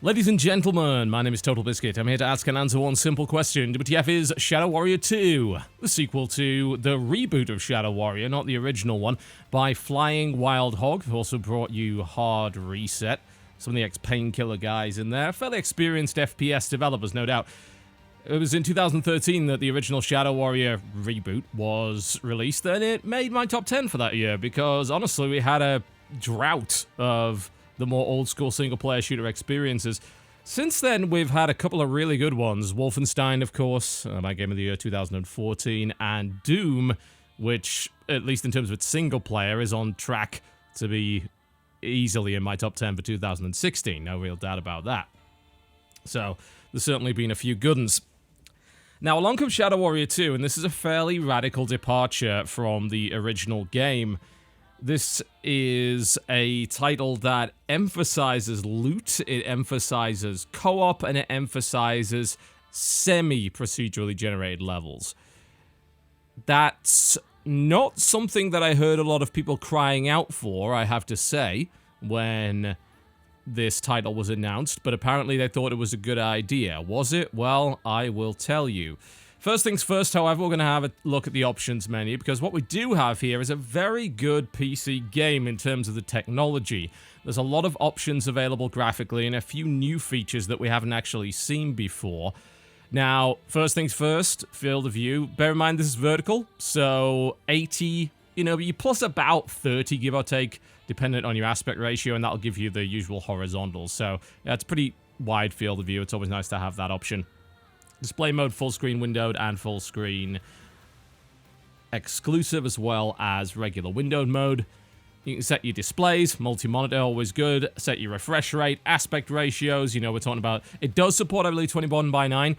Ladies and gentlemen, my name is TotalBiscuit. I'm here to ask and answer one simple question. WTF is Shadow Warrior 2, the sequel to the reboot of Shadow Warrior, not the original one, by Flying Wild Hog. They've also brought you Hard Reset. Some of the ex-Painkiller guys in there. Fairly experienced FPS developers, no doubt. It was in 2013 that the original Shadow Warrior reboot was released, and it made my top 10 for that year, because honestly, we had a drought of the more old-school single-player shooter experiences. Since then, we've had a couple of really good ones. Wolfenstein, of course, my game of the year 2014, and Doom, which, at least in terms of its single-player, is on track to be easily in my top 10 for 2016. No real doubt about that. So, there's certainly been a few good ones. Now, along comes Shadow Warrior 2, and this is a fairly radical departure from the original game. This is a title that emphasizes loot, it emphasizes co-op, and it emphasizes semi-procedurally generated levels. That's not something that I heard a lot of people crying out for, I have to say, when this title was announced, but apparently they thought it was a good idea. Was it? Well, I will tell you. First things first, however, we're going to have a look at the options menu, because what we do have here is a very good PC game in terms of the technology. There's a lot of options available graphically and a few new features that we haven't actually seen before. Now, first things first, field of view. Bear in mind this is vertical, so 80, you plus about 30, give or take, dependent on your aspect ratio, and that'll give you the usual horizontal. So, yeah, it's a pretty wide field of view. It's always nice to have that option. Display mode, full screen windowed, and full screen exclusive, as well as regular windowed mode. You can set your displays, multi-monitor, always good. Set your refresh rate, aspect ratios. We're talking about, it does support, I believe, 21:9,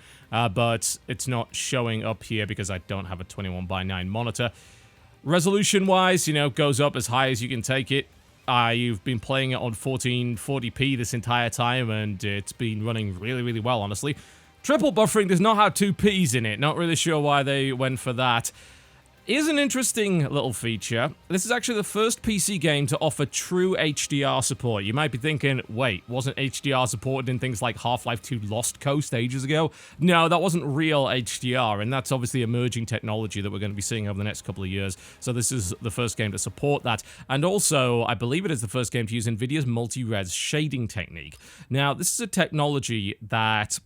but it's not showing up here because I don't have a 21:9 monitor. Resolution-wise, goes up as high as you can take it. You've been playing it on 1440p this entire time, and it's been running really, really well, honestly. Triple buffering does not have two Ps in it. Not really sure why they went for that. Is an interesting little feature. This is actually the first PC game to offer true HDR support. You might be thinking, wait, wasn't HDR supported in things like Half-Life 2 Lost Coast ages ago? No, that wasn't real HDR, and that's obviously emerging technology that we're going to be seeing over the next couple of years. So this is the first game to support that. And also, I believe it is the first game to use NVIDIA's multi-res shading technique. Now, this is a technology that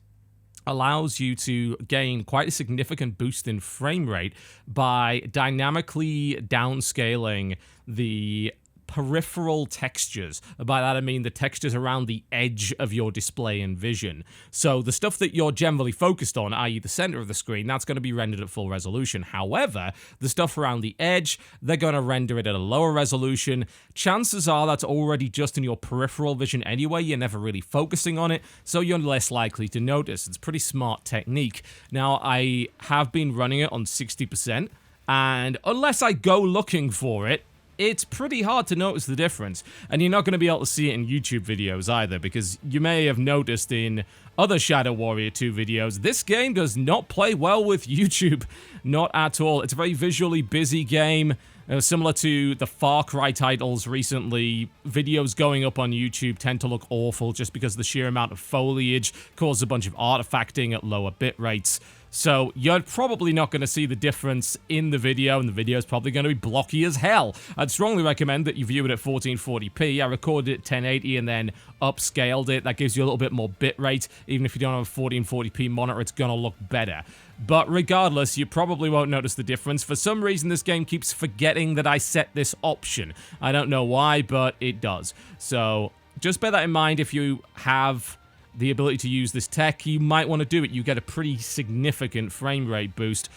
allows you to gain quite a significant boost in frame rate by dynamically downscaling the peripheral textures. By that I mean the textures around the edge of your display and vision. So the stuff that you're generally focused on, i.e. the center of the screen, that's going to be rendered at full resolution. However, the stuff around the edge, they're going to render it at a lower resolution. Chances are that's already just in your peripheral vision anyway. You're never really focusing on it, so you're less likely to notice. It's a pretty smart technique. Now, I have been running it on 60%, and unless I go looking for it, it's pretty hard to notice the difference, and you're not going to be able to see it in YouTube videos either, because you may have noticed in other Shadow Warrior 2 videos, this game does not play well with YouTube, not at all. It's a very visually busy game, similar to the Far Cry titles recently. Videos going up on YouTube tend to look awful just because the sheer amount of foliage causes a bunch of artifacting at lower bit rates. So you're probably not going to see the difference in the video, and the video is probably going to be blocky as hell. I'd strongly recommend that you view it at 1440p. I recorded it at 1080 and then upscaled it. That gives you a little bit more bitrate. Even if you don't have a 1440p monitor, it's going to look better. But regardless, you probably won't notice the difference. For some reason, this game keeps forgetting that I set this option. I don't know why, but it does. So just bear that in mind if you have the ability to use this tech. You might want to do it. You get a pretty significant frame rate boost.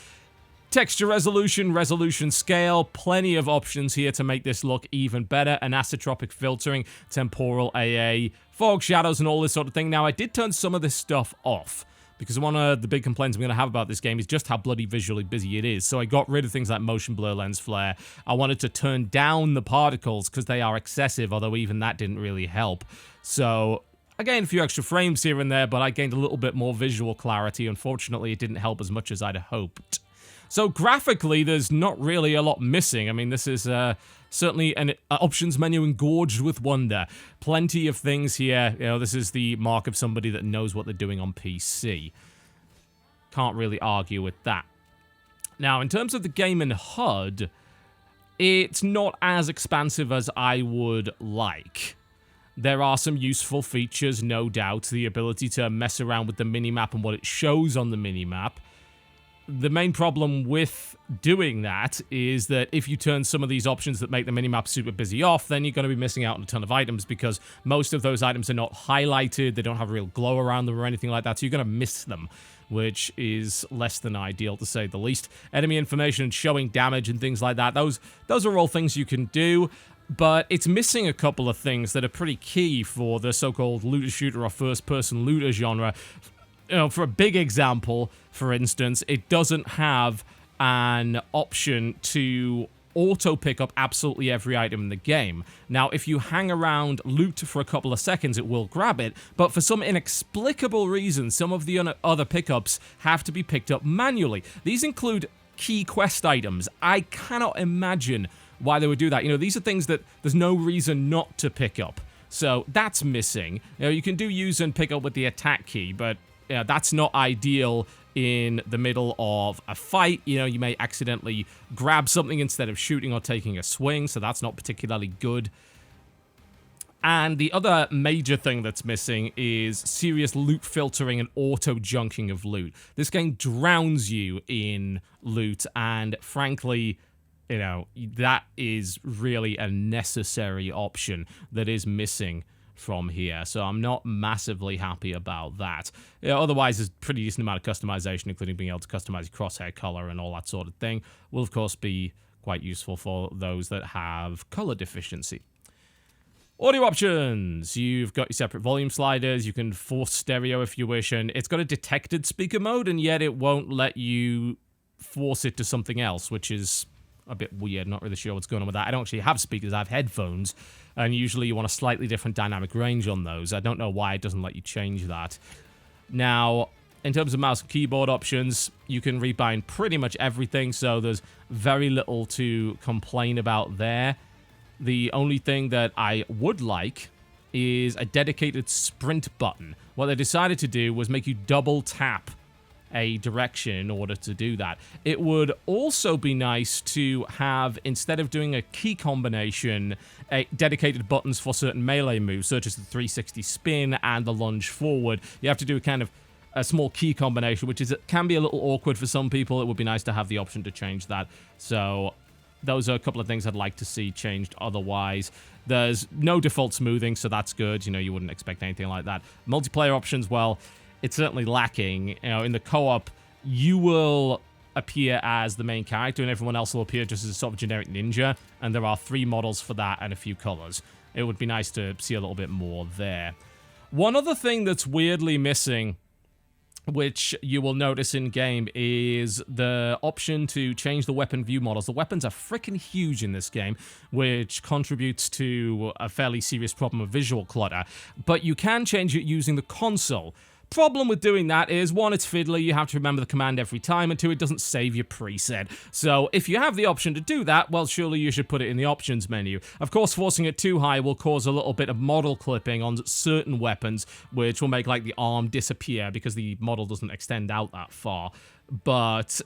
Texture resolution, resolution scale, plenty of options here to make this look even better. Anisotropic filtering, temporal AA, fog shadows, and all this sort of thing. Now, I did turn some of this stuff off, because one of the big complaints I'm going to have about this game is just how bloody visually busy it is. So I got rid of things like motion blur, lens flare. I wanted to turn down the particles because they are excessive, although even that didn't really help. So I gained a few extra frames here and there, but I gained a little bit more visual clarity. Unfortunately, it didn't help as much as I'd hoped. So graphically, there's not really a lot missing. I mean, this is certainly an options menu engorged with wonder. Plenty of things here. You know, this is the mark of somebody that knows what they're doing on PC. Can't really argue with that. Now, in terms of the game and HUD, it's not as expansive as I would like. There are some useful features, no doubt. The ability to mess around with the minimap and what it shows on the minimap. The main problem with doing that is that if you turn some of these options that make the minimap super busy off, then you're going to be missing out on a ton of items because most of those items are not highlighted, they don't have a real glow around them or anything like that, so you're going to miss them, which is less than ideal to say the least. Enemy information and showing damage and things like that, those are all things you can do, but it's missing a couple of things that are pretty key for the so-called looter shooter or first-person looter genre. You know, for a big example, for instance, it doesn't have an option to auto-pick up absolutely every item in the game. Now, if you hang around loot for a couple of seconds, it will grab it, but for some inexplicable reason, some of the other pickups have to be picked up manually. These include key quest items. I cannot imagine why they would do that. You know, these are things that there's no reason not to pick up. So that's missing. You know, you can do use and pick up with the attack key, but yeah, that's not ideal in the middle of a fight. You know, you may accidentally grab something instead of shooting or taking a swing, so that's not particularly good. And the other major thing that's missing is serious loot filtering and auto-junking of loot. This game drowns you in loot, and frankly, you know, that is really a necessary option that is missing from here, so I'm not massively happy about that. You know, otherwise, there's a pretty decent amount of customization, including being able to customize your crosshair color and all that sort of thing. Will, of course, be quite useful for those that have color deficiency. Audio options. You've got your separate volume sliders. You can force stereo if you wish, and it's got a detected speaker mode, and yet it won't let you force it to something else, which is a bit weird. Not really sure what's going on with that. I don't actually have speakers. I have headphones, and usually you want a slightly different dynamic range on those. I don't know why it doesn't let you change that. Now, in terms of mouse and keyboard options, you can rebind pretty much everything, so there's very little to complain about there. The only thing that I would like is a dedicated sprint button. What they decided to do was make you double tap a direction in order to do that. It would also be nice to have, instead of doing a key combination, dedicated buttons for certain melee moves, such as the 360 spin and the lunge forward. You have to do a kind of a small key combination, which can be a little awkward for some people. It would be nice to have the option to change that. So those are a couple of things I'd like to see changed otherwise. There's no default smoothing, so that's good. You know, you wouldn't expect anything like that. Multiplayer options, well, it's certainly lacking. You know, in the co-op, you will appear as the main character, and everyone else will appear just as a sort of generic ninja, and there are 3 models for that and a few colors. It would be nice to see a little bit more there. One other thing that's weirdly missing, which you will notice in-game, is the option to change the weapon view models. The weapons are freaking huge in this game, which contributes to a fairly serious problem of visual clutter, but you can change it using the console. Problem with doing that is, 1, it's fiddly, you have to remember the command every time, and 2, it doesn't save your preset. So if you have the option to do that, well, surely you should put it in the options menu. Of course, forcing it too high will cause a little bit of model clipping on certain weapons, which will make, like, the arm disappear because the model doesn't extend out that far. But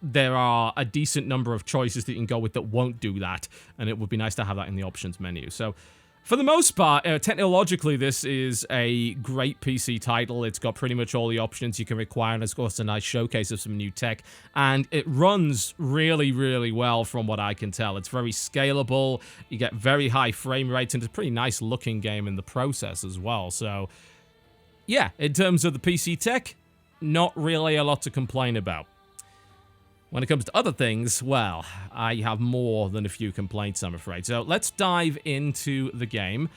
there are a decent number of choices that you can go with that won't do that, and it would be nice to have that in the options menu. So for the most part, technologically, this is a great PC title. It's got pretty much all the options you can require, and it's, of course, a nice showcase of some new tech. And it runs really, really well from what I can tell. It's very scalable. You get very high frame rates, and it's a pretty nice-looking game in the process as well. So, yeah, in terms of the PC tech, not really a lot to complain about. When it comes to other things, well, I have more than a few complaints, I'm afraid. So let's dive into the game.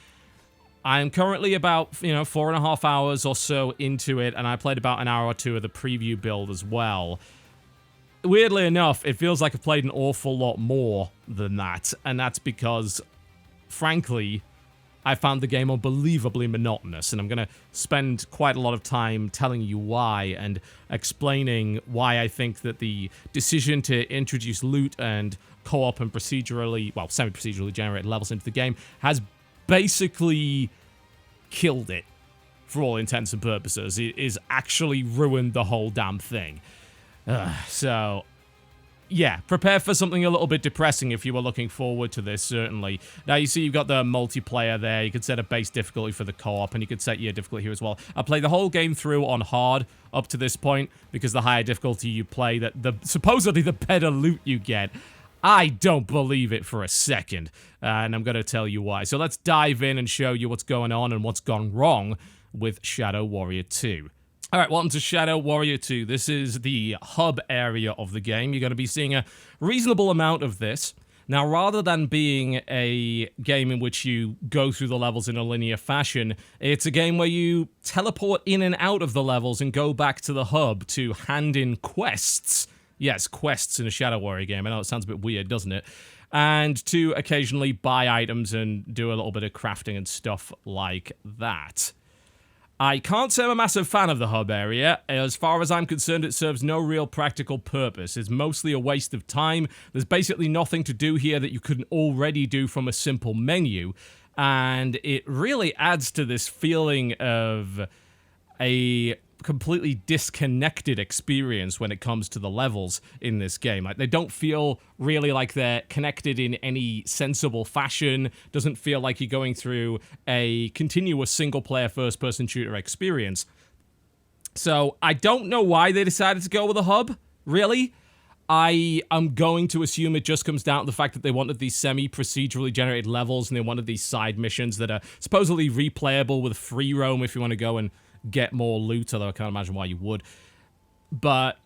I'm currently about, 4.5 hours or so into it, and I played about an hour or 2 of the preview build as well. Weirdly enough, it feels like I've played an awful lot more than that, and that's because, frankly, I found the game unbelievably monotonous, and I'm going to spend quite a lot of time telling you why and explaining why I think that the decision to introduce loot and co-op and semi-procedurally generated levels into the game has basically killed it for all intents and purposes. It is actually ruined the whole damn thing. So, yeah, prepare for something a little bit depressing if you were looking forward to this, certainly. Now, you see you've got the multiplayer there. You could set a base difficulty for the co-op, and you could set your difficulty here as well. I played the whole game through on hard up to this point, because the higher difficulty you play, supposedly the better loot you get. I don't believe it for a second, and I'm going to tell you why. So let's dive in and show you what's going on and what's gone wrong with Shadow Warrior 2. Alright, welcome to Shadow Warrior 2. This is the hub area of the game. You're going to be seeing a reasonable amount of this. Now, rather than being a game in which you go through the levels in a linear fashion, it's a game where you teleport in and out of the levels and go back to the hub to hand in quests. Yes, quests in a Shadow Warrior game. I know it sounds a bit weird, doesn't it? And to occasionally buy items and do a little bit of crafting and stuff like that. I can't say I'm a massive fan of the hub area. As far as I'm concerned, it serves no real practical purpose. It's mostly a waste of time. There's basically nothing to do here that you couldn't already do from a simple menu. And it really adds to this feeling of a completely disconnected experience when it comes to the levels in this game. Like, they don't feel really like they're connected in any sensible fashion. Doesn't feel like you're going through a continuous single-player first-person shooter experience. So I don't know why they decided to go with a hub, really. I am going to assume it just comes down to the fact that they wanted these semi-procedurally generated levels, and they wanted these side missions that are supposedly replayable with free roam if you want to go and get more loot, although I can't imagine why you would. But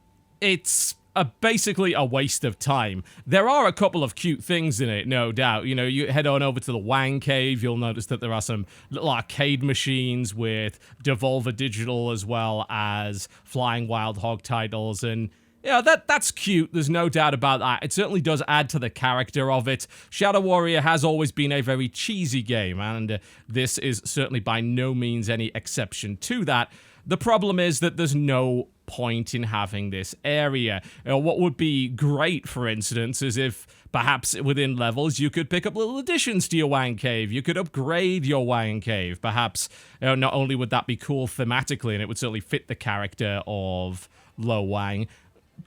it's basically a waste of time. There are a couple of cute things in it, no doubt. You know, you head on over to the Wang Cave, you'll notice that there are some little arcade machines with Devolver Digital as well as Flying Wild Hog titles, and yeah, that's cute. There's no doubt about that. It certainly does add to the character of it. Shadow Warrior has always been a very cheesy game, and this is certainly by no means any exception to that. The problem is that there's no point in having this area. What would be great, for instance, is if perhaps within levels you could pick up little additions to your Wang Cave. You could upgrade your Wang Cave. Perhaps not only would that be cool thematically, and it would certainly fit the character of Lo Wang,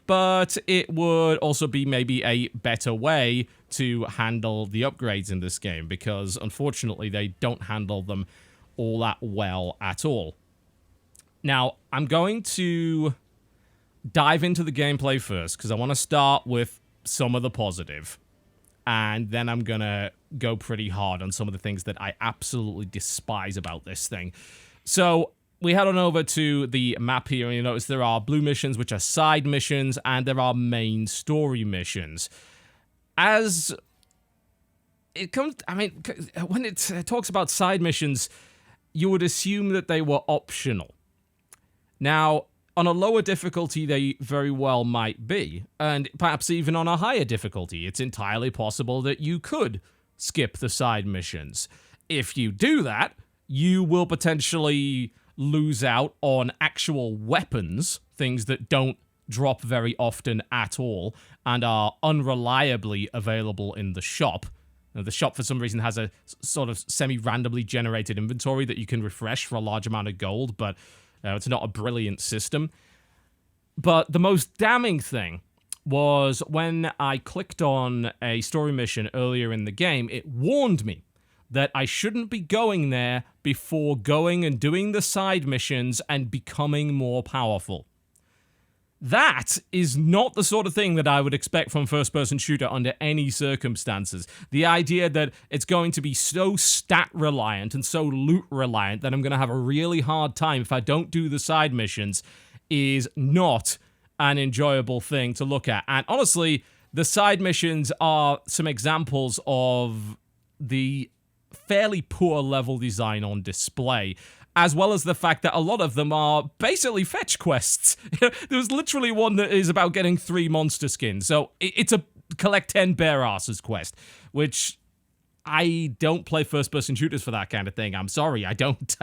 but it would also be maybe a better way to handle the upgrades in this game, because unfortunately they don't handle them all that well at all. Now, I'm going to dive into the gameplay first, because I want to start with some of the positive, and then I'm going to go pretty hard on some of the things that I absolutely despise about this thing. So we head on over to the map here, and you notice there are blue missions, which are side missions, and there are main story missions. As it comes, I mean, when it talks about side missions, you would assume that they were optional. Now, on a lower difficulty, they very well might be, and perhaps even on a higher difficulty, it's entirely possible that you could skip the side missions. If you do that, you will potentially lose out on actual weapons, things that don't drop very often at all and are unreliably available in the shop. Now, the shop, for some reason, has a sort of semi-randomly generated inventory that you can refresh for a large amount of gold, but it's not a brilliant system. But the most damning thing was when I clicked on a story mission earlier in the game, it warned me that I shouldn't be going there before going and doing the side missions and becoming more powerful. That is not the sort of thing that I would expect from first-person shooter under any circumstances. The idea that it's going to be so stat-reliant and so loot-reliant that I'm going to have a really hard time if I don't do the side missions is not an enjoyable thing to look at. And honestly, the side missions are some examples of the fairly poor level design on display, as well as the fact that a lot of them are basically fetch quests. There's literally one that is about getting 3 monster skins, so it's a collect 10 bear asses quest, which I don't play first-person shooters for that kind of thing. I'm sorry, I don't.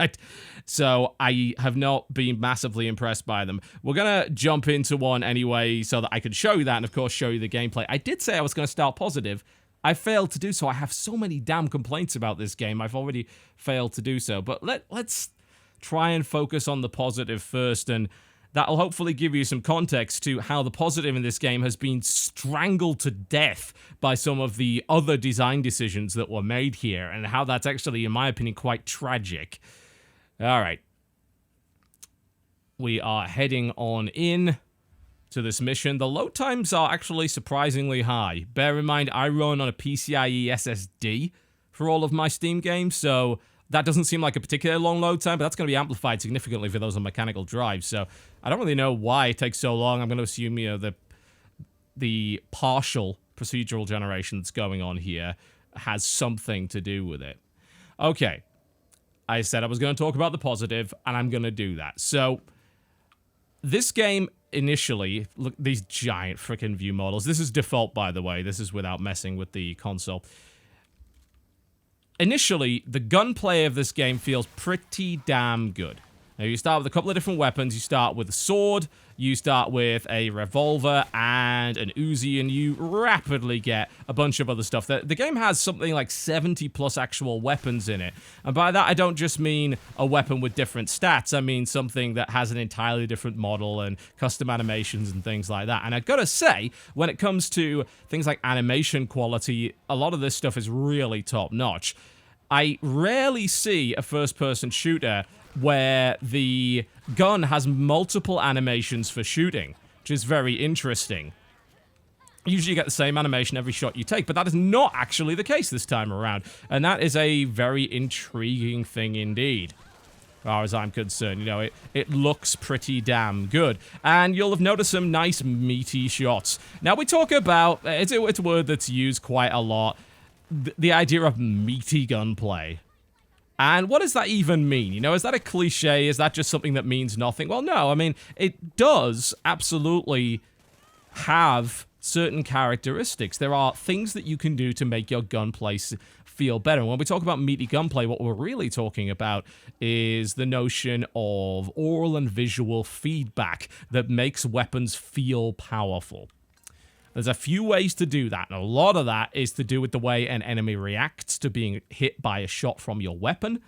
So I have not been massively impressed by them. We're going to jump into one anyway so that I can show you that and, of course, show you the gameplay. I did say I was going to start positive. I failed to do so. I have so many damn complaints about this game. I've already failed to do so. But let's try and focus on the positive first, and that'll hopefully give you some context to how the positive in this game has been strangled to death by some of the other design decisions that were made here, and how that's actually, in my opinion, quite tragic. All right. We are heading on in to this mission. The load times are actually surprisingly high. Bear in mind, I run on a PCIe SSD for all of my Steam games, so that doesn't seem like a particularly long load time, but that's going to be amplified significantly for those on mechanical drives. So I don't really know why it takes so long. I'm going to assume, you know, the partial procedural generation that's going on here has something to do with it. Okay. I said I was going to talk about the positive, and I'm going to do that. So this game initially, look, these giant freaking view models. This is default, by the way. This is without messing with the console. Initially, the gunplay of this game feels pretty damn good. Now, you start with a couple of different weapons. You start with a sword, you start with a revolver and an Uzi, and you rapidly get a bunch of other stuff. The game has something like 70 plus actual weapons in it. And by that, I don't just mean a weapon with different stats. I mean something that has an entirely different model and custom animations and things like that. And I've got to say, when it comes to things like animation quality, a lot of this stuff is really top notch. I rarely see a first-person shooter where the gun has multiple animations for shooting, which is very interesting. Usually you get the same animation every shot you take, but that is not actually the case this time around, and that is a very intriguing thing indeed, as far as I'm concerned. You know, it looks pretty damn good, and you'll have noticed some nice meaty shots. Now, we talk about, it's a word that's used quite a lot, the idea of meaty gunplay. And what does that even mean? You know, is that a cliche? Is that just something that means nothing? Well, no. I mean, it does absolutely have certain characteristics. There are things that you can do to make your gunplay feel better. And when we talk about meaty gunplay, what we're really talking about is the notion of oral and visual feedback that makes weapons feel powerful. There's a few ways to do that, and a lot of that is to do with the way an enemy reacts to being hit by a shot from your weapon,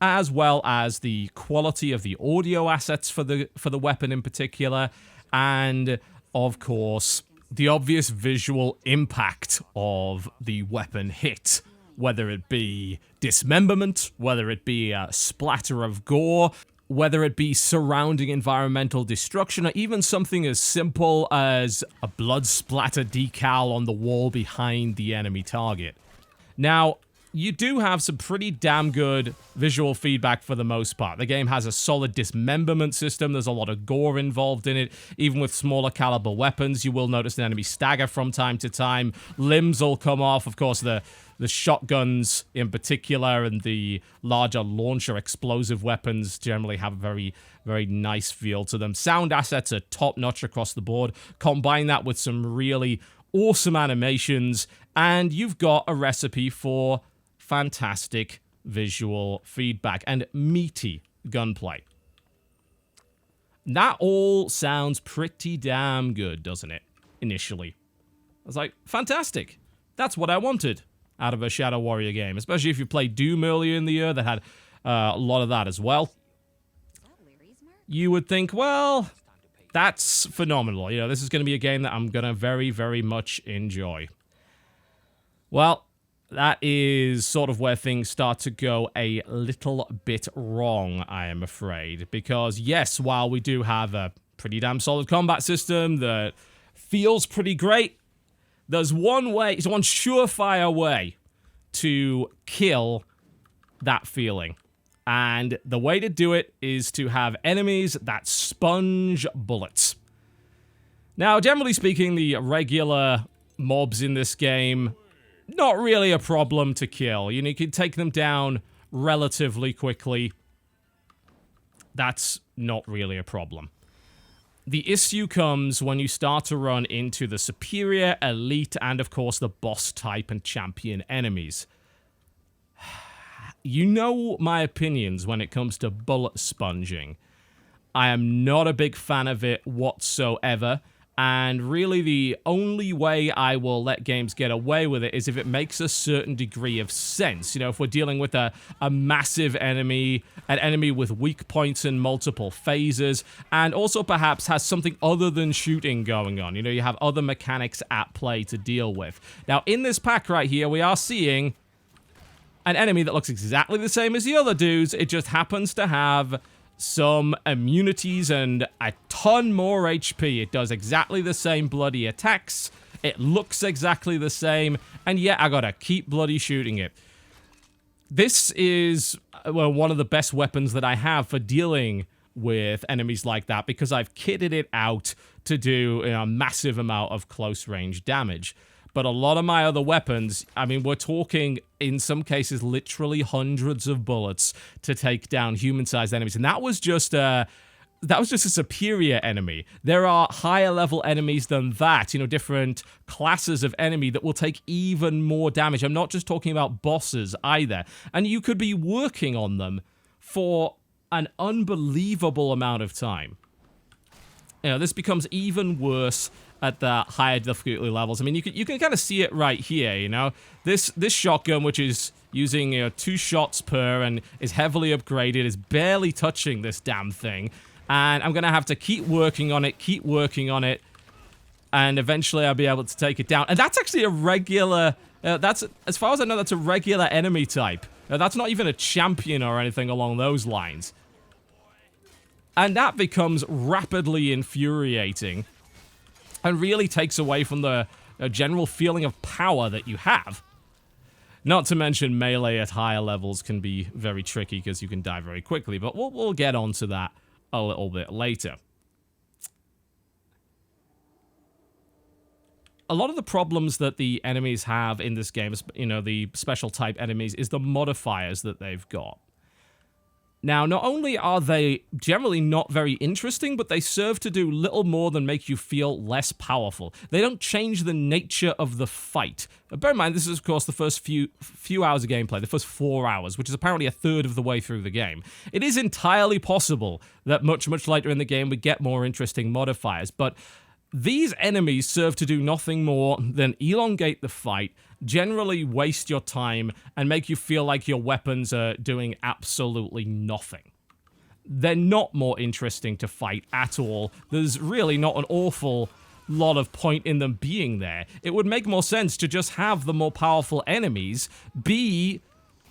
as well as the quality of the audio assets for the weapon in particular, and, of course, the obvious visual impact of the weapon hit, whether it be dismemberment, whether it be a splatter of gore, whether it be surrounding environmental destruction, or even something as simple as a blood splatter decal on the wall behind the enemy target. Now, you do have some pretty damn good visual feedback for the most part. The game has a solid dismemberment system. There's a lot of gore involved in it. Even with smaller caliber weapons, you will notice an enemy stagger from time to time. Limbs will come off. Of course, the shotguns in particular and the larger launcher explosive weapons generally have a very, very nice feel to them. Sound assets are top-notch across the board. Combine that with some really awesome animations, and you've got a recipe for fantastic visual feedback and meaty gunplay. That all sounds pretty damn good, doesn't it? Initially. I was like, fantastic. That's what I wanted out of a Shadow Warrior game, especially if you played Doom earlier in the year that had a lot of that as well. You would think, well, that's phenomenal. You know, this is going to be a game that I'm going to very, very much enjoy. Well, that is sort of where things start to go a little bit wrong, I am afraid. Because, yes, while we do have a pretty damn solid combat system that feels pretty great, there's one way, it's one surefire way to kill that feeling. And the way to do it is to have enemies that sponge bullets. Now, generally speaking, the regular mobs in this game, not really a problem to kill. You know, you can take them down relatively quickly. That's not really a problem. The issue comes when you start to run into the superior, elite, and of course the boss type and champion enemies. You know my opinions when it comes to bullet sponging. I am not a big fan of it whatsoever. And really the only way I will let games get away with it is if it makes a certain degree of sense. You know, if we're dealing with a massive enemy, an enemy with weak points and multiple phases, and also perhaps has something other than shooting going on. You know, you have other mechanics at play to deal with. Now, in this pack right here, we are seeing an enemy that looks exactly the same as the other dudes. It just happens to have some immunities and a ton more HP. It does exactly the same bloody attacks. It looks exactly the same. And yet, I gotta keep bloody shooting it. This is, well, one of the best weapons that I have for dealing with enemies like that, because I've kitted it out to do a massive amount of close range damage. But a lot of my other weapons, I mean, we're talking, in some cases, literally hundreds of bullets to take down human-sized enemies. And that was just a superior enemy. There are higher level enemies than that, you know, different classes of enemy that will take even more damage. I'm not just talking about bosses either. And you could be working on them for an unbelievable amount of time. You know, this becomes even worse at the higher difficulty levels. I mean, you can kind of see it right here, you know? This shotgun, which is using 2 shots per and is heavily upgraded, is barely touching this damn thing. And I'm going to have to keep working on it, and eventually I'll be able to take it down. And that's actually a regular, that's, as far as I know, that's a regular enemy type. That's not even a champion or anything along those lines. And that becomes rapidly infuriating and really takes away from the general feeling of power that you have. Not to mention melee at higher levels can be very tricky because you can die very quickly, but we'll get onto that a little bit later. A lot of the problems that the enemies have in this game, you know, the special type enemies, is the modifiers that they've got. Now, not only are they generally not very interesting, but they serve to do little more than make you feel less powerful. They don't change the nature of the fight. Bear in mind, this is, of course, the first few hours of gameplay, the first 4 hours, which is apparently a third of the way through the game. It is entirely possible that much later in the game we get more interesting modifiers, but these enemies serve to do nothing more than elongate the fight, generally waste your time, and make you feel like your weapons are doing absolutely nothing. They're not more interesting to fight at all. There's really not an awful lot of point in them being there. It would make more sense to just have the more powerful enemies be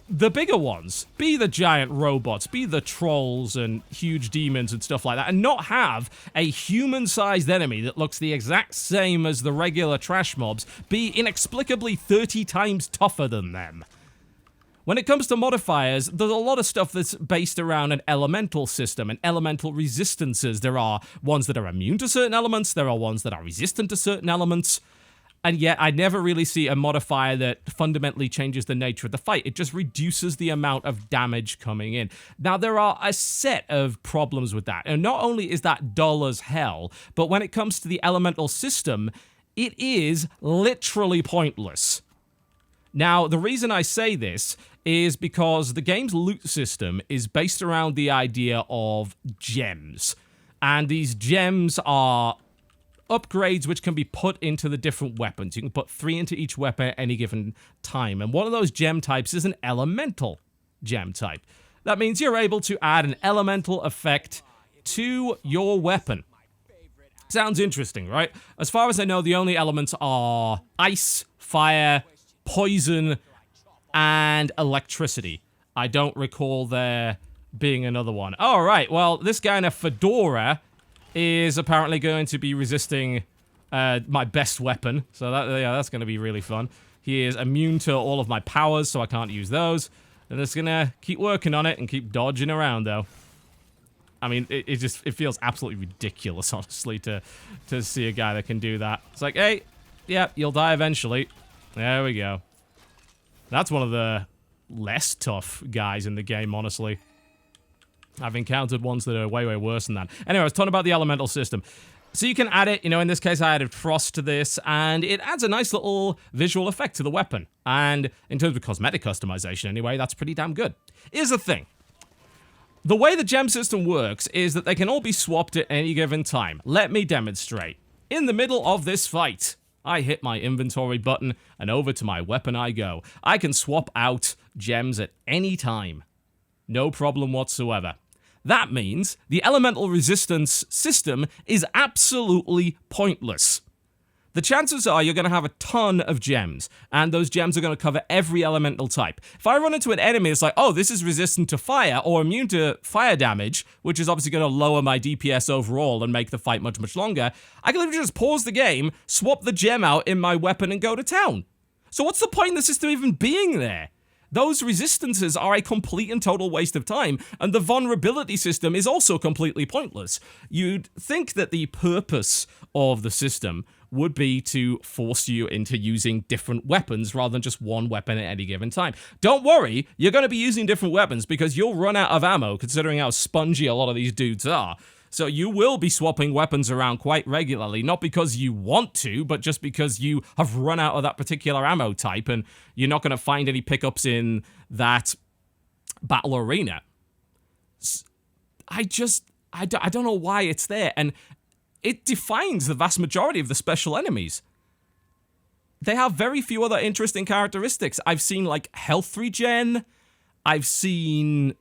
the bigger ones. Be the giant robots, be the trolls and huge demons and stuff like that, and not have a human-sized enemy that looks the exact same as the regular trash mobs be inexplicably 30 times tougher than them. When it comes to modifiers, there's a lot of stuff that's based around an elemental system and elemental resistances. There are ones that are immune to certain elements, there are ones that are resistant to certain elements, and yet I never really see a modifier that fundamentally changes the nature of the fight. It just reduces the amount of damage coming in. Now, there are a set of problems with that. And not only is that dull as hell, but when it comes to the elemental system, it is literally pointless. Now, the reason I say this is because the game's loot system is based around the idea of gems. And these gems are upgrades which can be put into the different weapons. You can put 3 into each weapon at any given time. And one of those gem types is an elemental gem type. That means you're able to add an elemental effect to your weapon. Sounds interesting, right? As far as I know, the only elements are ice, fire, poison, and electricity. I don't recall there being another one. All right, well, this guy in a fedora is apparently going to be resisting my best weapon. So that's going to be really fun. He is immune to all of my powers, so I can't use those. I'm just going to keep working on it and keep dodging around, though. I mean, it feels absolutely ridiculous, honestly, to see a guy that can do that. It's like, hey, yeah, you'll die eventually. There we go. That's one of the less tough guys in the game, honestly. I've encountered ones that are way, way worse than that. Anyway, I was talking about the elemental system. So you can add it, in this case I added frost to this, and it adds a nice little visual effect to the weapon. And in terms of cosmetic customization anyway, that's pretty damn good. Here's the thing. The way the gem system works is that they can all be swapped at any given time. Let me demonstrate. In the middle of this fight, I hit my inventory button, and over to my weapon I go. I can swap out gems at any time. No problem whatsoever. That means the elemental resistance system is absolutely pointless. The chances are you're going to have a ton of gems, and those gems are going to cover every elemental type. If I run into an enemy that's like, oh, this is resistant to fire or immune to fire damage, which is obviously going to lower my DPS overall and make the fight much, much longer, I can literally just pause the game, swap the gem out in my weapon, and go to town. So what's the point in the system even being there? Those resistances are a complete and total waste of time, and the vulnerability system is also completely pointless. You'd think that the purpose of the system would be to force you into using different weapons rather than just one weapon at any given time. Don't worry, you're going to be using different weapons because you'll run out of ammo, considering how spongy a lot of these dudes are. So you will be swapping weapons around quite regularly, not because you want to, but just because you have run out of that particular ammo type, and you're not going to find any pickups in that battle arena. I don't know why it's there, and it defines the vast majority of the special enemies. They have very few other interesting characteristics. I've seen, like, health regen. I've seen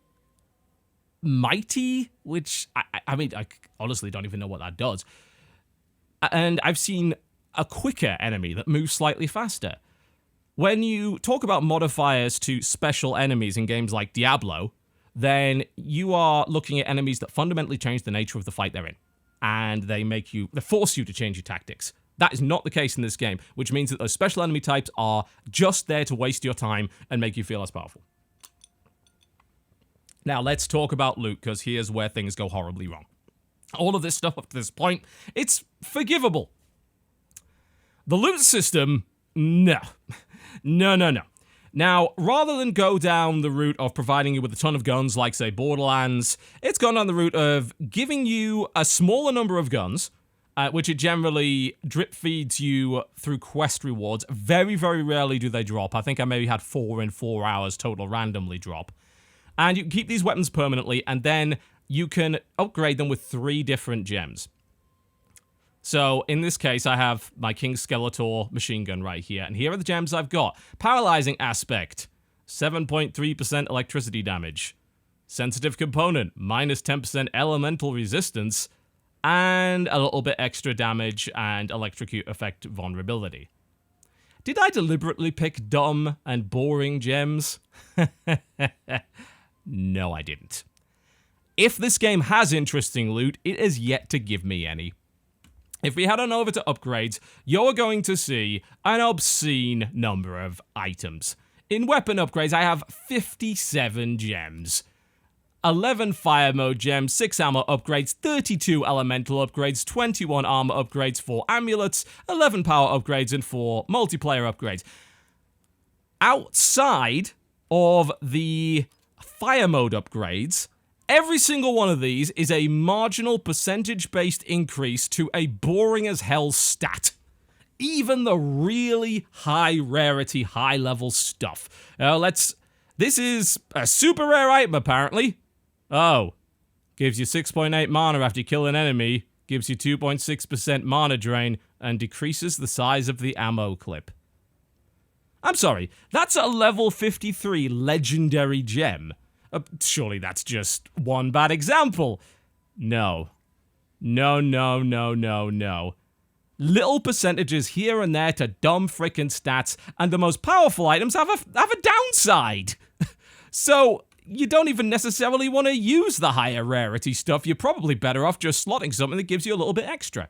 mighty, which, I mean, I honestly don't even know what that does. And I've seen a quicker enemy that moves slightly faster. When you talk about modifiers to special enemies in games like Diablo, then you are looking at enemies that fundamentally change the nature of the fight they're in. And they force you to change your tactics. That is not the case in this game, which means that those special enemy types are just there to waste your time and make you feel less powerful. Now, let's talk about loot, because here's where things go horribly wrong. All of this stuff up to this point, it's forgivable. The loot system, no. No. Now, rather than go down the route of providing you with a ton of guns, like, say, Borderlands, it's gone down the route of giving you a smaller number of guns, which it generally drip feeds you through quest rewards. Very, very rarely do they drop. I think I maybe had 4 in 4 hours total randomly drop. And you can keep these weapons permanently, and then you can upgrade them with 3 different gems. So, in this case, I have my King Skeletor machine gun right here, and here are the gems I've got. Paralyzing Aspect, 7.3% electricity damage. Sensitive Component, minus 10% elemental resistance, and a little bit extra damage and electrocute effect vulnerability. Did I deliberately pick dumb and boring gems? No, I didn't. If this game has interesting loot, it has yet to give me any. If we head on over to upgrades, you're going to see an obscene number of items. In weapon upgrades, I have 57 gems. 11 fire mode gems, 6 armor upgrades, 32 elemental upgrades, 21 armor upgrades, 4 amulets, 11 power upgrades, and 4 multiplayer upgrades. Outside of the fire mode upgrades, every single one of these is a marginal percentage-based increase to a boring-as-hell stat. Even the really high-rarity, high-level stuff. This is a super rare item, apparently. Oh. Gives you 6.8 mana after you kill an enemy, gives you 2.6% mana drain, and decreases the size of the ammo clip. I'm sorry, that's a level 53 legendary gem. Surely that's just one bad example. No. Little percentages here and there to dumb frickin' stats, and the most powerful items have a downside. So, you don't even necessarily want to use the higher rarity stuff. You're probably better off just slotting something that gives you a little bit extra.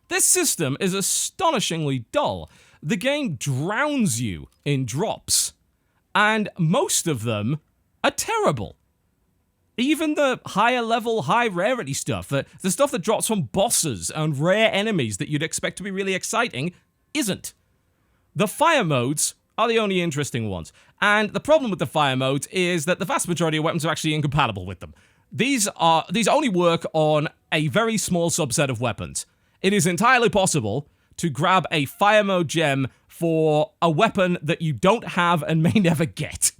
This system is astonishingly dull. The game drowns you in drops, and most of them are terrible. Even the higher level, high rarity stuff, the stuff that drops from bosses and rare enemies that you'd expect to be really exciting, isn't. The fire modes are the only interesting ones, and the problem with the fire modes is that the vast majority of weapons are actually incompatible with them. these only work on a very small subset of weapons. It is entirely possible to grab a fire mode gem for a weapon that you don't have and may never get.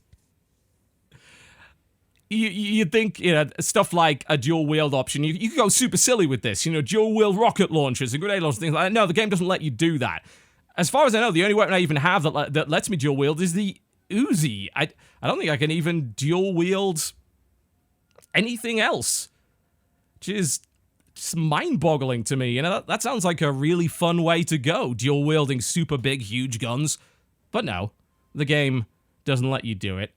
You'd think, stuff like a dual wield option. You could go super silly with this, dual wield rocket launchers and grenade launchers, things like that. No, the game doesn't let you do that. As far as I know, the only weapon I even have that lets me dual wield is the Uzi. I don't think I can even dual wield anything else, which is just mind-boggling to me. That sounds like a really fun way to go, dual wielding super big, huge guns. But no, the game doesn't let you do it.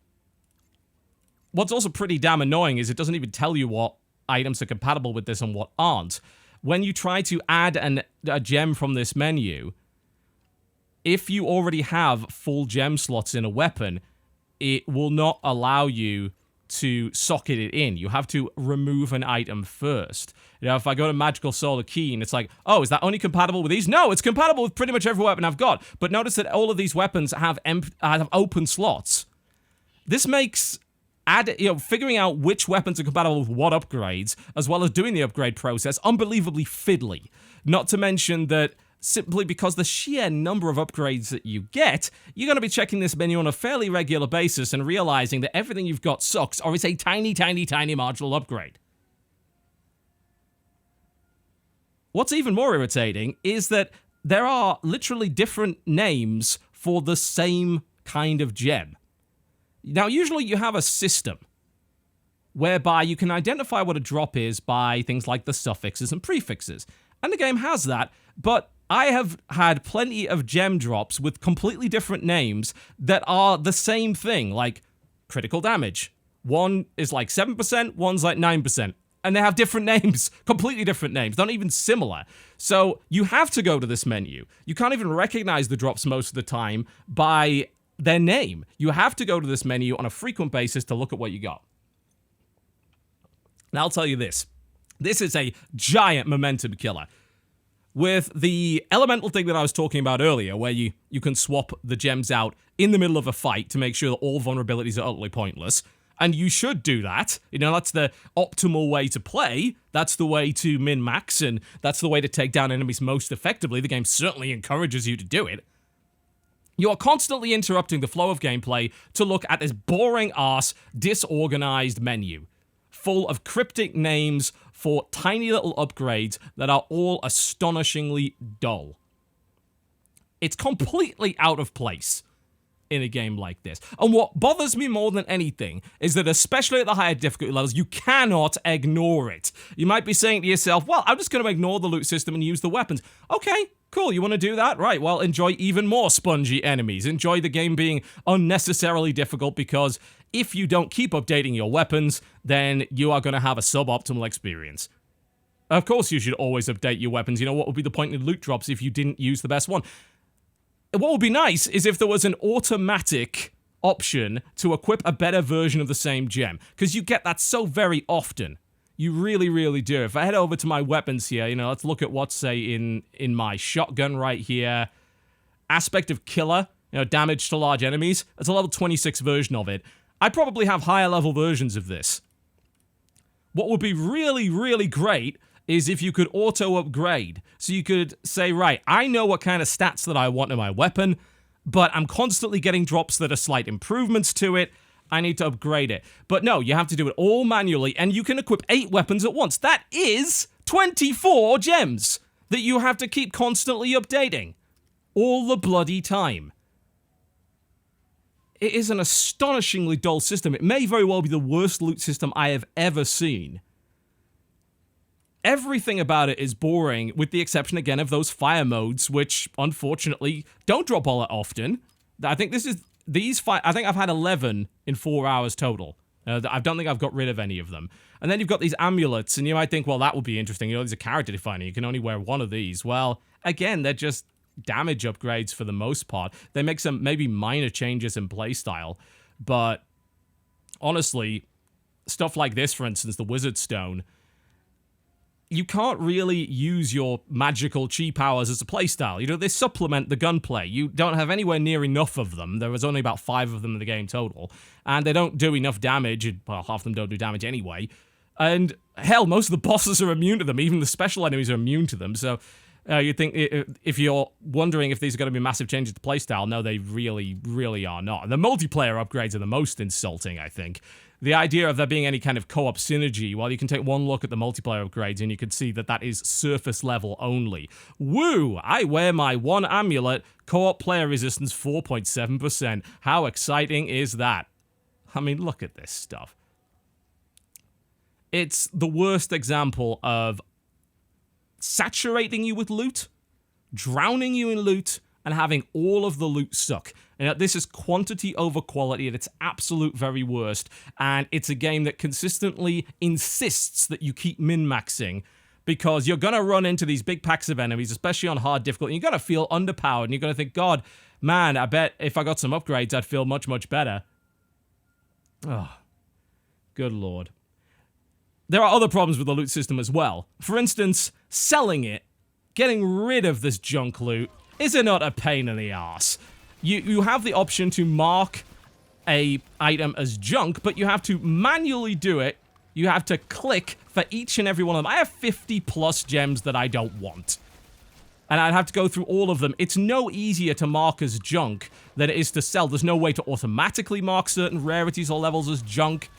What's also pretty damn annoying is it doesn't even tell you what items are compatible with this and what aren't. When you try to add a gem from this menu, if you already have full gem slots in a weapon, it will not allow you to socket it in. You have to remove an item first. If I go to Magical Solar Key and it's like, oh, is that only compatible with these? No, it's compatible with pretty much every weapon I've got. But notice that all of these weapons have open slots. This makes figuring out which weapons are compatible with what upgrades, as well as doing the upgrade process, unbelievably fiddly. Not to mention that simply because the sheer number of upgrades that you get, you're going to be checking this menu on a fairly regular basis and realizing that everything you've got sucks or is a tiny, tiny, tiny marginal upgrade. What's even more irritating is that there are literally different names for the same kind of gem. Now, usually you have a system whereby you can identify what a drop is by things like the suffixes and prefixes. And the game has that, but I have had plenty of gem drops with completely different names that are the same thing, like critical damage. One is like 7%, one's like 9%. And they have different names, completely different names, not even similar. So you have to go to this menu. You can't even recognize the drops most of the time by their name. You have to go to this menu on a frequent basis to look at what you got. Now, I'll tell you this. This is a giant momentum killer. With the elemental thing that I was talking about earlier, where you can swap the gems out in the middle of a fight to make sure that all vulnerabilities are utterly pointless, and you should do that. That's the optimal way to play. That's the way to min-max, and that's the way to take down enemies most effectively. The game certainly encourages you to do it. You are constantly interrupting the flow of gameplay to look at this boring-ass, disorganized menu, full of cryptic names for tiny little upgrades that are all astonishingly dull. It's completely out of place in a game like this. And what bothers me more than anything is that, especially at the higher difficulty levels, you cannot ignore it. You might be saying to yourself, well, I'm just going to ignore the loot system and use the weapons. Okay, cool, you want to do that? Right, well, enjoy even more spongy enemies. Enjoy the game being unnecessarily difficult, because if you don't keep updating your weapons, then you are going to have a suboptimal experience. Of course, you should always update your weapons. What would be the point in loot drops if you didn't use the best one? What would be nice is if there was an automatic option to equip a better version of the same gem, because you get that so very often. You really, really do. If I head over to my weapons here, let's look at what's, say, in my shotgun right here. Aspect of Killer, damage to large enemies. It's a level 26 version of it. I probably have higher level versions of this. What would be really, really great is if you could auto-upgrade. So you could say, right, I know what kind of stats that I want in my weapon, but I'm constantly getting drops that are slight improvements to it. I need to upgrade it. But no, you have to do it all manually, and you can equip 8 weapons at once. That is 24 gems that you have to keep constantly updating all the bloody time. It is an astonishingly dull system. It may very well be the worst loot system I have ever seen. Everything about it is boring, with the exception, again, of those fire modes, which, unfortunately, don't drop all that often. I think I think I've had 11 in 4 hours total. I don't think I've got rid of any of them. And then you've got these amulets, and you might think, well, that would be interesting. These are character defining. You can only wear one of these. Well, again, they're just damage upgrades for the most part. They make some maybe minor changes in playstyle, but honestly, stuff like this, for instance, the Wizard Stone, you can't really use your magical chi powers as a playstyle. They supplement the gunplay. You don't have anywhere near enough of them. There was only about 5 of them in the game total, and they don't do enough damage. Well, half of them don't do damage anyway. And hell, most of the bosses are immune to them. Even the special enemies are immune to them. So you'd think if you're wondering if these are going to be massive changes to playstyle, no, they really, really are not. The multiplayer upgrades are the most insulting, I think. The idea of there being any kind of co-op synergy, well, you can take one look at the multiplayer upgrades and you can see that that is surface level only. Woo! I wear my one amulet, co-op player resistance 4.7%. How exciting is that? I mean, look at this stuff. It's the worst example of saturating you with loot, drowning you in loot, and having all of the loot suck. And this is quantity over quality at its absolute very worst, and it's a game that consistently insists that you keep min-maxing, because you're going to run into these big packs of enemies, especially on hard difficulty, and you're going to feel underpowered, and you're going to think, God, man, I bet if I got some upgrades, I'd feel much, much better. Oh, good lord. There are other problems with the loot system as well. For instance, selling it, getting rid of this junk loot, is it not a pain in the ass? You have the option to mark a item as junk, but you have to manually do it. You have to click for each and every one of them. I have 50 plus gems that I don't want. And I'd have to go through all of them. It's no easier to mark as junk than it is to sell. There's no way to automatically mark certain rarities or levels as junk.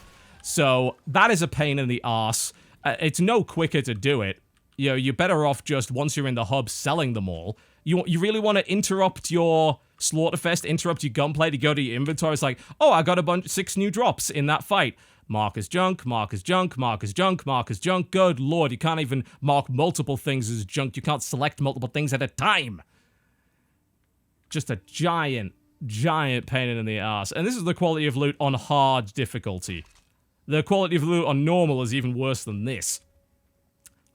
So that is a pain in the arse. It's no quicker to do it. You know, you're better off just, once you're in the hub, selling them all. You really want to interrupt your Slaughterfest, interrupt your gunplay to go to your inventory. It's like, oh, I got 6 new drops in that fight. Mark as junk, mark as junk, mark as junk, mark as junk. Good lord, you can't even mark multiple things as junk. You can't select multiple things at a time. Just a giant, giant pain in the ass. And this is the quality of loot on hard difficulty. The quality of loot on normal is even worse than this.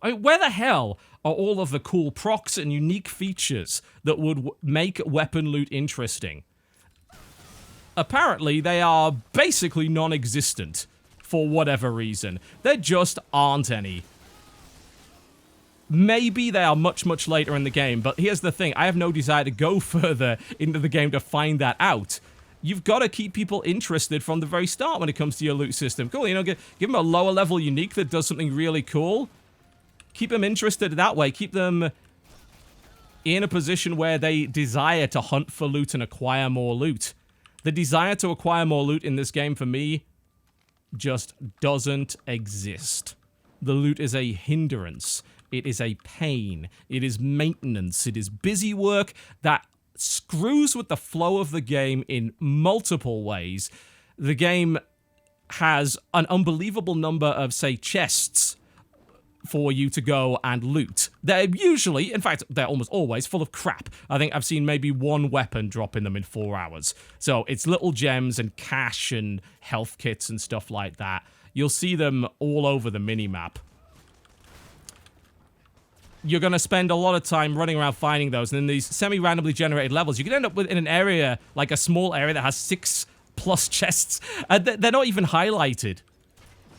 I mean, where the hell are all of the cool procs and unique features that would make weapon loot interesting? Apparently, they are basically non-existent for whatever reason. There just aren't any. Maybe they are much, much later in the game, but here's the thing. I have no desire to go further into the game to find that out. You've got to keep people interested from the very start when it comes to your loot system. Cool, you know, give them a lower level unique that does something really cool. Keep them interested that way. Keep them in a position where they desire to hunt for loot and acquire more loot. The desire to acquire more loot in this game, for me, just doesn't exist. The loot is a hindrance. It is a pain. It is maintenance. It is busy work that screws with the flow of the game in multiple ways. The game has an unbelievable number of, say, chests for you to go and loot. They're usually, in fact, they're almost always full of crap. I think I've seen maybe one weapon drop in them in 4 hours. So it's little gems and cash and health kits and stuff like that. You'll see them all over the minimap. You're going to spend a lot of time running around finding those, and in these semi-randomly generated levels, you can end up with in an area, like a small area that has 6+ chests, and they're not even highlighted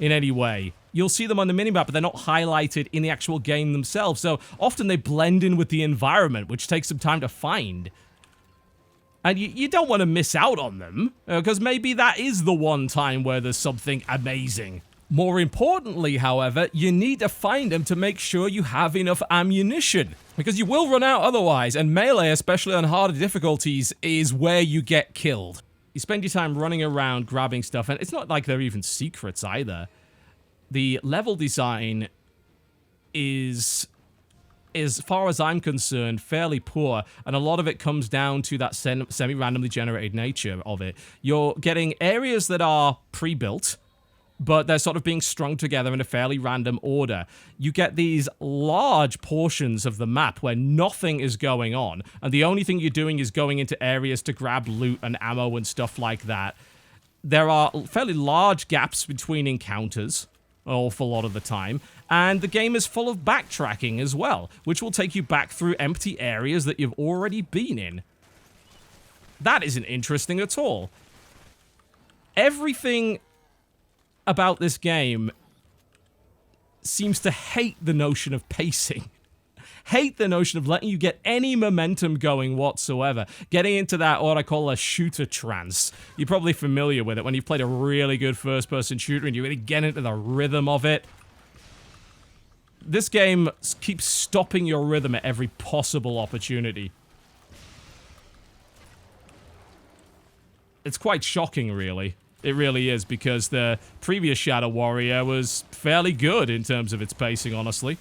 in any way. You'll see them on the minimap, but they're not highlighted in the actual game themselves. So often they blend in with the environment, which takes some time to find. And you don't want to miss out on them, because maybe that is the one time where there's something amazing. More importantly, however, you need to find them to make sure you have enough ammunition, because you will run out otherwise, and melee, especially on harder difficulties, is where you get killed. You spend your time running around grabbing stuff, and it's not like they're even secrets either. The level design is, as far as I'm concerned, fairly poor, and a lot of it comes down to that semi-randomly generated nature of it. You're getting areas that are pre-built, but they're sort of being strung together in a fairly random order. You get these large portions of the map where nothing is going on, and the only thing you're doing is going into areas to grab loot and ammo and stuff like that. There are fairly large gaps between encounters, an awful lot of the time, and the game is full of backtracking as well, which will take you back through empty areas that you've already been in. That isn't interesting at all. Everything about this game seems to hate the notion of pacing. hate the notion of letting you get any momentum going whatsoever. Getting into that, what I call a shooter trance. You're probably familiar with it when you've played a really good first-person shooter and you really get into the rhythm of it. This game keeps stopping your rhythm at every possible opportunity. It's quite shocking, really. It really is, because the previous Shadow Warrior was fairly good in terms of its pacing, honestly.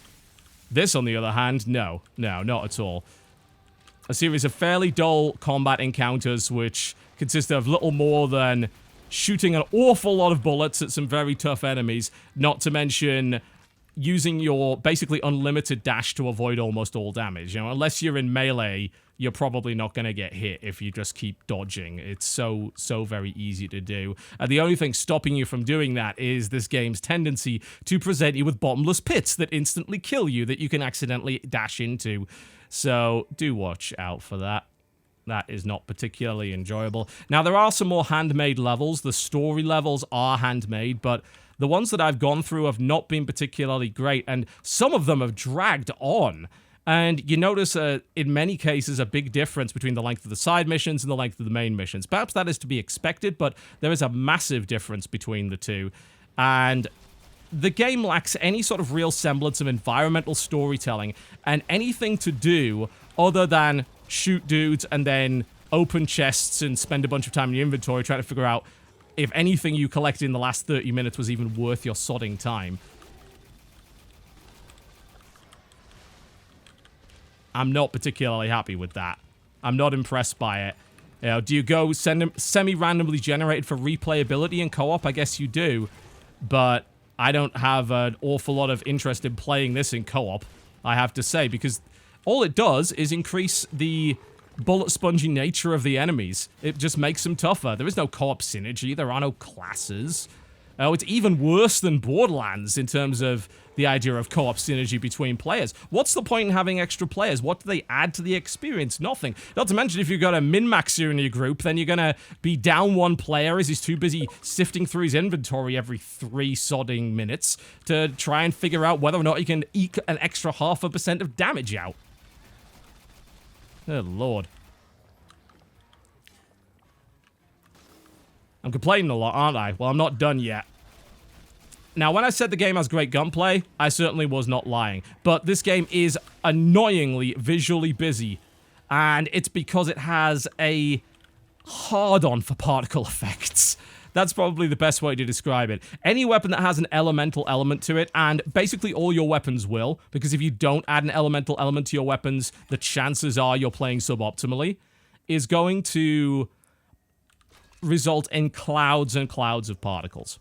This, on the other hand, no, not at all. A series of fairly dull combat encounters which consist of little more than shooting an awful lot of bullets at some very tough enemies, not to mention using your basically unlimited dash to avoid almost all damage. You know, unless you're in melee, you're probably not going to get hit if you just keep dodging. It's so very easy to do. And the only thing stopping you from doing that is this game's tendency to present you with bottomless pits that instantly kill you that you can accidentally dash into. So do watch out for that. That is not particularly enjoyable. Now, there are some more handmade levels. The story levels are handmade, but the ones that I've gone through have not been particularly great, and some of them have dragged on. And you notice, in many cases, a big difference between the length of the side missions and the length of the main missions. Perhaps that is to be expected, but there is a massive difference between the two. And the game lacks any sort of real semblance of environmental storytelling and anything to do other than shoot dudes and then open chests and spend a bunch of time in your inventory trying to figure out if anything you collected in the last 30 minutes was even worth your sodding time. I'm not particularly happy with that. I'm not impressed by it. You know, do you go send them semi-randomly generated for replayability and co-op? I guess you do. But I don't have an awful lot of interest in playing this in co-op, I have to say, because all it does is increase the bullet spongy nature of the enemies. It just makes them tougher. There is no co-op synergy. There are no classes. Oh, it's even worse than Borderlands in terms of the idea of co-op synergy between players. What's the point in having extra players? What do they add to the experience? Nothing. Not to mention, if you've got a min-maxer in your group, then you're gonna be down one player as he's too busy sifting through his inventory every 3 sodding minutes to try and figure out whether or not he can eke an extra 0.5% of damage out. Oh, Lord. I'm complaining a lot, aren't I? Well, I'm not done yet. Now, when I said the game has great gunplay, I certainly was not lying. But this game is annoyingly visually busy. And it's because it has a hard-on for particle effects. That's probably the best way to describe it. Any weapon that has an elemental element to it, and basically all your weapons will, because if you don't add an elemental element to your weapons, the chances are you're playing suboptimally, is going to result in clouds and clouds of particles.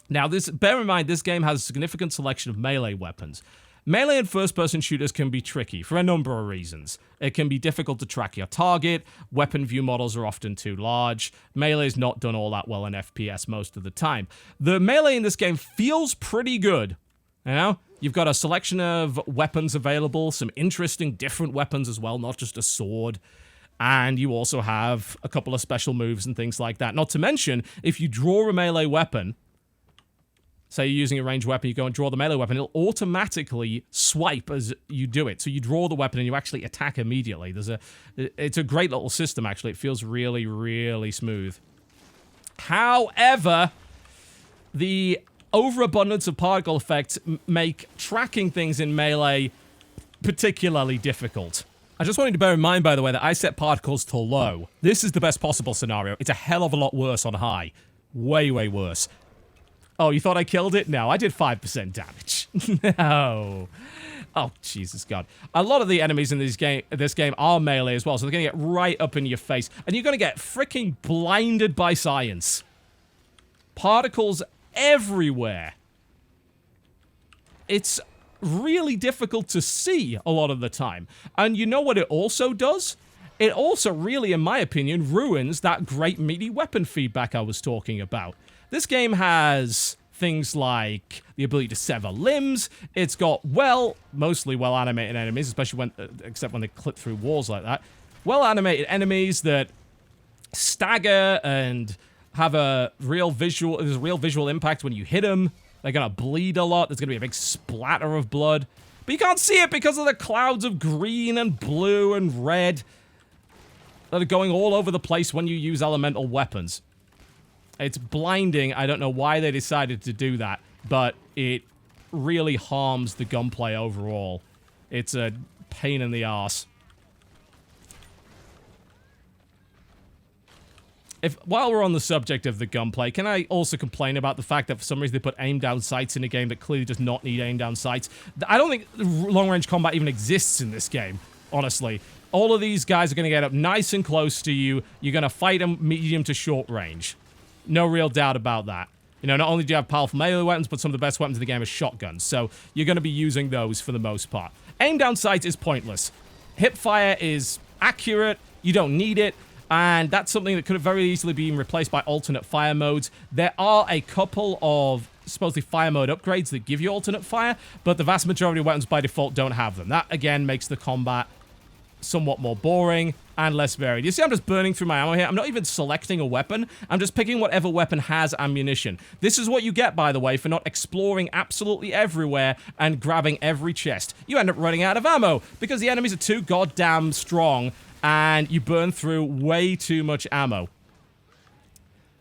Now, bear in mind, this game has a significant selection of melee weapons. Melee and first-person shooters can be tricky for a number of reasons. It can be difficult to track your target, weapon view models are often too large, melee is not done all that well in FPS most of the time. The melee in this game feels pretty good, you know? You've got a selection of weapons available, some interesting different weapons as well, not just a sword. And you also have a couple of special moves and things like that. Not to mention, if you draw a melee weapon, say you're using a ranged weapon, you go and draw the melee weapon, it'll automatically swipe as you do it. So you draw the weapon and you actually attack immediately. It's a great little system, actually. It feels really, really smooth. However, the overabundance of particle effects make tracking things in melee particularly difficult. I just wanted to bear in mind, by the way, that I set particles to low. This is the best possible scenario. It's a hell of a lot worse on high. Way, way worse. Oh, you thought I killed it? No, I did 5% damage. No. Oh, Jesus God. A lot of the enemies in this game are melee as well, so they're going to get right up in your face. And you're going to get freaking blinded by science. Particles everywhere. It's really difficult to see a lot of the time. And you know what it also does? It also really, in my opinion, ruins that great meaty weapon feedback I was talking about. This game has things like the ability to sever limbs. It's got, mostly well-animated enemies, especially except when they clip through walls like that. Well-animated enemies that stagger and have a real visual impact when you hit them. They're going to bleed a lot. There's going to be a big splatter of blood. But you can't see it because of the clouds of green and blue and red that are going all over the place when you use elemental weapons. It's blinding. I don't know why they decided to do that, but it really harms the gunplay overall. It's a pain in the arse. While we're on the subject of the gunplay, can I also complain about the fact that for some reason they put aim-down sights in a game that clearly does not need aim-down sights? I don't think long-range combat even exists in this game, honestly. All of these guys are going to get up nice and close to you. You're going to fight them medium to short range. No real doubt about that. You know, not only do you have powerful melee weapons, but some of the best weapons in the game are shotguns. So you're going to be using those for the most part. Aim-down sights is pointless. Hipfire is accurate. You don't need it. And that's something that could have very easily been replaced by alternate fire modes. There are a couple of supposedly fire mode upgrades that give you alternate fire, but the vast majority of weapons by default don't have them. That, again, makes the combat somewhat more boring and less varied. You see, I'm just burning through my ammo here. I'm not even selecting a weapon. I'm just picking whatever weapon has ammunition. This is what you get, by the way, for not exploring absolutely everywhere and grabbing every chest. You end up running out of ammo because the enemies are too goddamn strong and you burn through way too much ammo.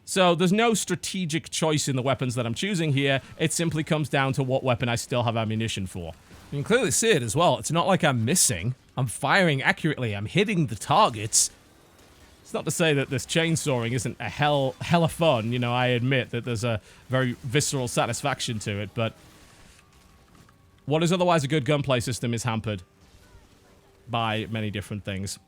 So there's no strategic choice in the weapons that I'm choosing here. It simply comes down to what weapon I still have ammunition for. You can clearly see it as well. It's not like I'm missing. I'm firing accurately. I'm hitting the targets. It's not to say that this chainsawing isn't a hella fun. You know, I admit that there's a very visceral satisfaction to it, but what is otherwise a good gunplay system is hampered by many different things.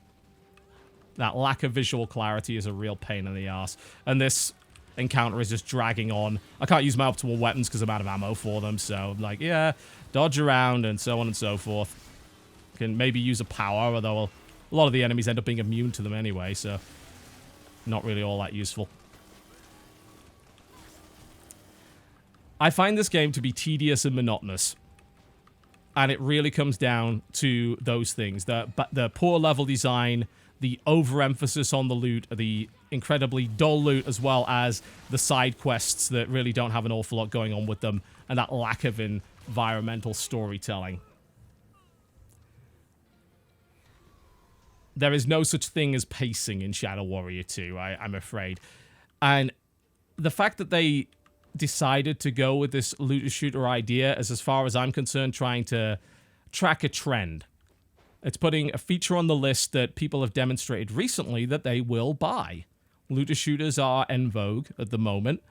That lack of visual clarity is a real pain in the ass. And this encounter is just dragging on. I can't use my optimal weapons because I'm out of ammo for them, so I'm like, yeah, dodge around and so on and so forth. Can maybe use a power, although a lot of the enemies end up being immune to them anyway, so not really all that useful. I find this game to be tedious and monotonous. And it really comes down to those things. The poor level design, the overemphasis on the loot, the incredibly dull loot, as well as the side quests that really don't have an awful lot going on with them, and that lack of environmental storytelling. There is no such thing as pacing in Shadow Warrior 2, I'm afraid. And the fact that they decided to go with this looter-shooter idea is, as far as I'm concerned, trying to track a trend. It's putting a feature on the list that people have demonstrated recently that they will buy. Looter shooters are en vogue at the moment.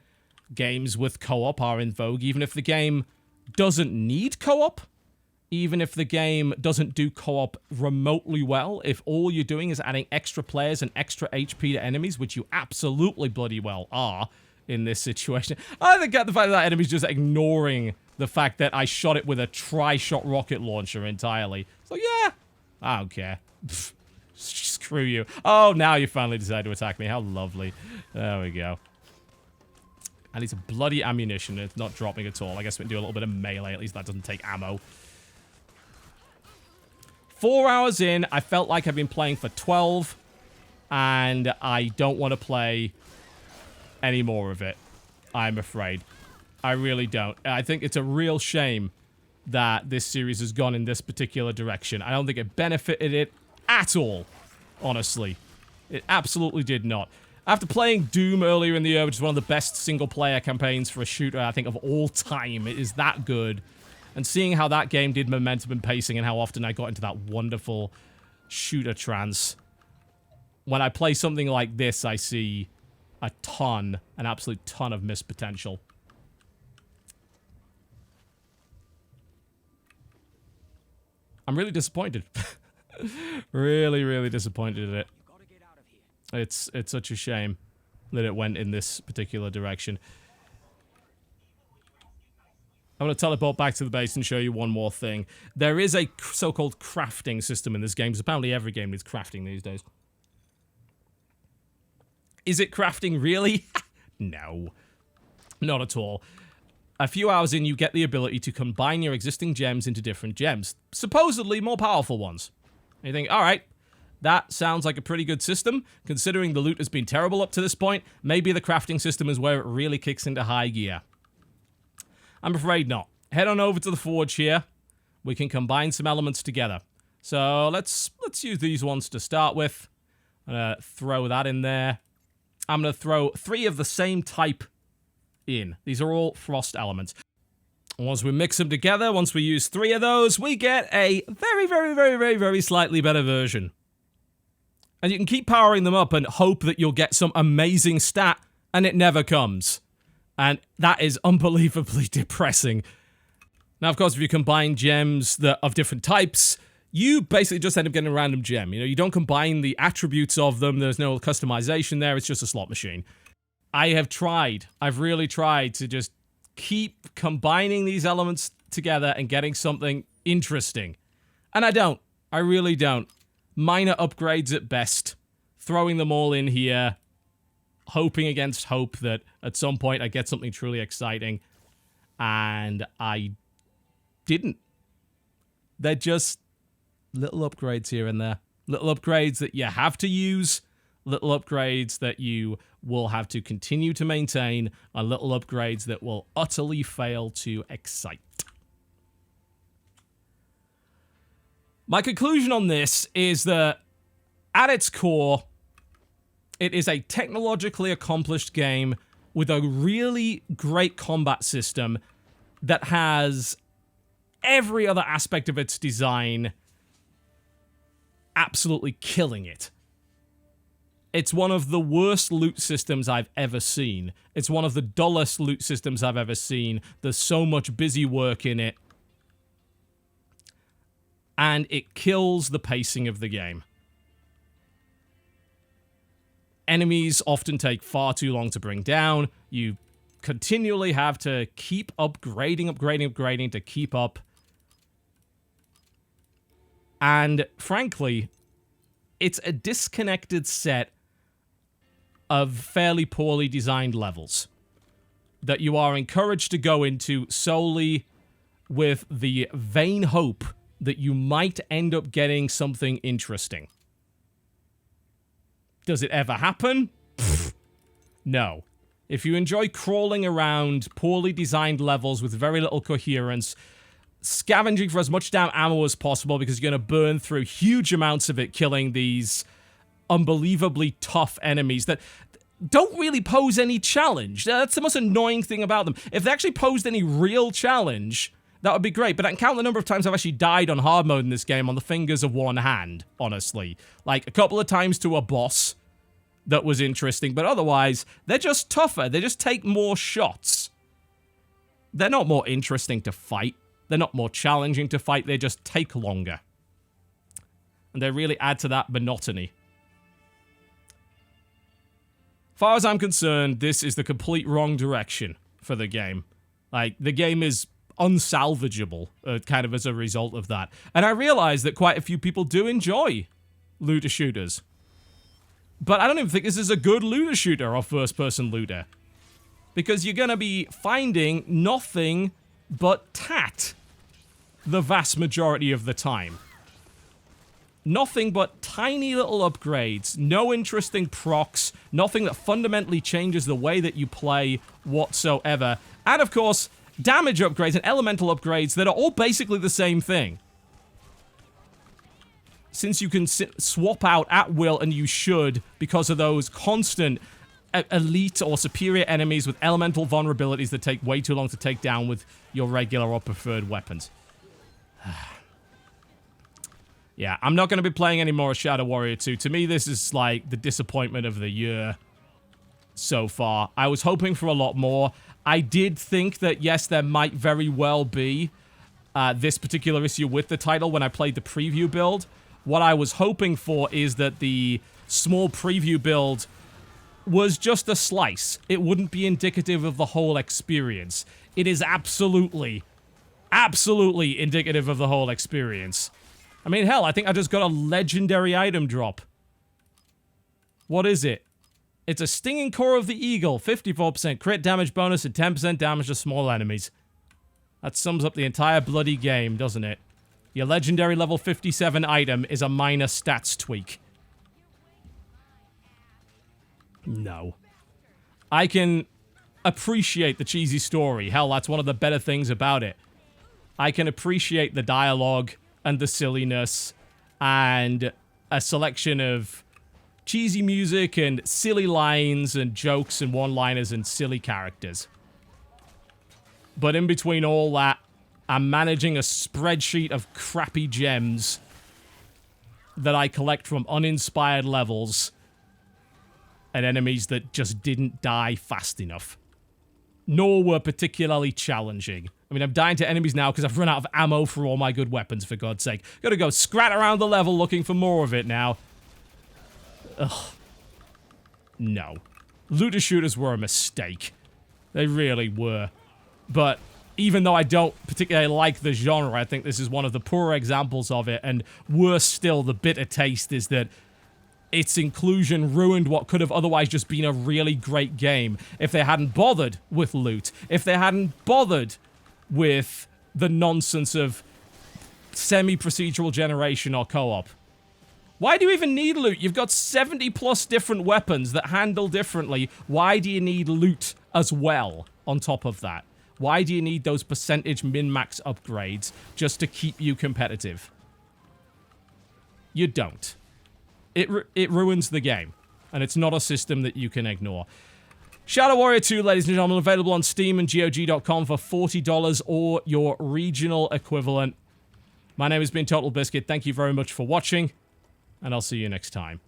Games with co-op are in vogue, even if the game doesn't need co-op. Even if the game doesn't do co-op remotely well. If all you're doing is adding extra players and extra HP to enemies, which you absolutely bloody well are in this situation. I think the fact that enemy's just ignoring the fact that I shot it with a tri-shot rocket launcher entirely. So yeah, I don't care. Pfft, screw you. Oh, now you finally decide to attack me. How lovely. There we go. I need some bloody ammunition. It's not dropping at all. I guess we can do a little bit of melee. At least that doesn't take ammo. 4 hours in, I felt like I've been playing for 12. And I don't want to play any more of it, I'm afraid. I really don't. I think it's a real shame that this series has gone in this particular direction. I don't think it benefited it at all, honestly. It absolutely did not. After playing Doom earlier in the year, which is one of the best single-player campaigns for a shooter, I think, of all time, it is that good. And seeing how that game did momentum and pacing and how often I got into that wonderful shooter trance. When I play something like this, I see an absolute ton of missed potential. I'm really disappointed. Really, really disappointed in it. It's such a shame that it went in this particular direction. I'm going to teleport back to the base and show you one more thing. There is a so-called crafting system in this game, because apparently every game needs crafting these days. Is it crafting, really? No. Not at all. A few hours in, you get the ability to combine your existing gems into different gems. Supposedly more powerful ones. And you think, alright, that sounds like a pretty good system. Considering the loot has been terrible up to this point, maybe the crafting system is where it really kicks into high gear. I'm afraid not. Head on over to the forge here. we can combine some elements together. So let's use these ones to start with. I'm going to throw that in there. I'm going to throw 3 of the same type in. These are all frost elements. Once we mix them together, once we use 3 of those, we get a very, very, very, very, very slightly better version. And you can keep powering them up and hope that you'll get some amazing stat, and it never comes. And that is unbelievably depressing. Now, of course, if you combine gems that of different types, you basically just end up getting a random gem. You know, you don't combine the attributes of them. There's no customization there. It's just a slot machine. I have tried. I've really tried to just keep combining these elements together and getting something interesting. And I don't. I really don't. Minor upgrades at best. Throwing them all in here. Hoping against hope that at some point I get something truly exciting. And I didn't. They're just little upgrades here and there. Little upgrades that you have to use. Little upgrades that you will have to continue to maintain. And little upgrades that will utterly fail to excite. My conclusion on this is that at its core, it is a technologically accomplished game with a really great combat system that has every other aspect of its design absolutely killing it. It's one of the worst loot systems I've ever seen. It's one of the dullest loot systems I've ever seen. There's so much busy work in it. And it kills the pacing of the game. Enemies often take far too long to bring down. You continually have to keep upgrading to keep up. And frankly, it's a disconnected set of fairly poorly designed levels that you are encouraged to go into solely with the vain hope that you might end up getting something interesting. Does it ever happen? Pfft, no. If you enjoy crawling around poorly designed levels with very little coherence, scavenging for as much damn ammo as possible because you're going to burn through huge amounts of it killing these unbelievably tough enemies that don't really pose any challenge. That's the most annoying thing about them. If they actually posed any real challenge, that would be great, but I can count the number of times I've actually died on hard mode in this game on the fingers of one hand, honestly. Like, a couple of times to a boss that was interesting, but otherwise, they're just tougher. They just take more shots. They're not more interesting to fight. They're not more challenging to fight. They just take longer. And they really add to that monotony. As far as I'm concerned, this is the complete wrong direction for the game. Like, the game is unsalvageable, kind of as a result of that. And I realize that quite a few people do enjoy looter shooters. But I don't even think this is a good looter shooter or first-person looter. Because you're going to be finding nothing but tat the vast majority of the time. Nothing but tiny little upgrades, no interesting procs, nothing that fundamentally changes the way that you play whatsoever. And of course, damage upgrades and elemental upgrades that are all basically the same thing. Since you can swap out at will, and you should, because of those constant elite or superior enemies with elemental vulnerabilities that take way too long to take down with your regular or preferred weapons. Yeah, I'm not going to be playing any more Shadow Warrior 2. To me, this is like the disappointment of the year so far. I was hoping for a lot more. I did think that, yes, there might very well be this particular issue with the title when I played the preview build. What I was hoping for is that the small preview build was just a slice. It wouldn't be indicative of the whole experience. It is absolutely indicative of the whole experience. I mean, hell, I think I just got a legendary item drop. What is it? It's a Stinging Core of the Eagle, 54% crit damage bonus and 10% damage to small enemies. That sums up the entire bloody game, doesn't it? Your legendary level 57 item is a minor stats tweak. No. I can appreciate the cheesy story. Hell, that's one of the better things about it. I can appreciate the dialogue and the silliness and a selection of cheesy music and silly lines and jokes and one-liners and silly characters. But in between all that, I'm managing a spreadsheet of crappy gems that I collect from uninspired levels and enemies that just didn't die fast enough. Nor were particularly challenging. I mean, I'm dying to enemies now because I've run out of ammo for all my good weapons, for God's sake. Gotta go scrat around the level looking for more of it now. Ugh. No. Looter shooters were a mistake. They really were. But even though I don't particularly like the genre, I think this is one of the poorer examples of it, and worse still, the bitter taste is that its inclusion ruined what could have otherwise just been a really great game if they hadn't bothered with loot, if they hadn't bothered with the nonsense of semi-procedural generation or co-op. Why do you even need loot? You've got 70 plus different weapons that handle differently. Why do you need loot as well on top of that? Why do you need those percentage min-max upgrades just to keep you competitive? You don't. It ruins the game, and it's not a system that you can ignore. Shadow Warrior 2, ladies and gentlemen, available on Steam and GOG.com for $40 or your regional equivalent. My name has been TotalBiscuit. Thank you very much for watching, and I'll see you next time.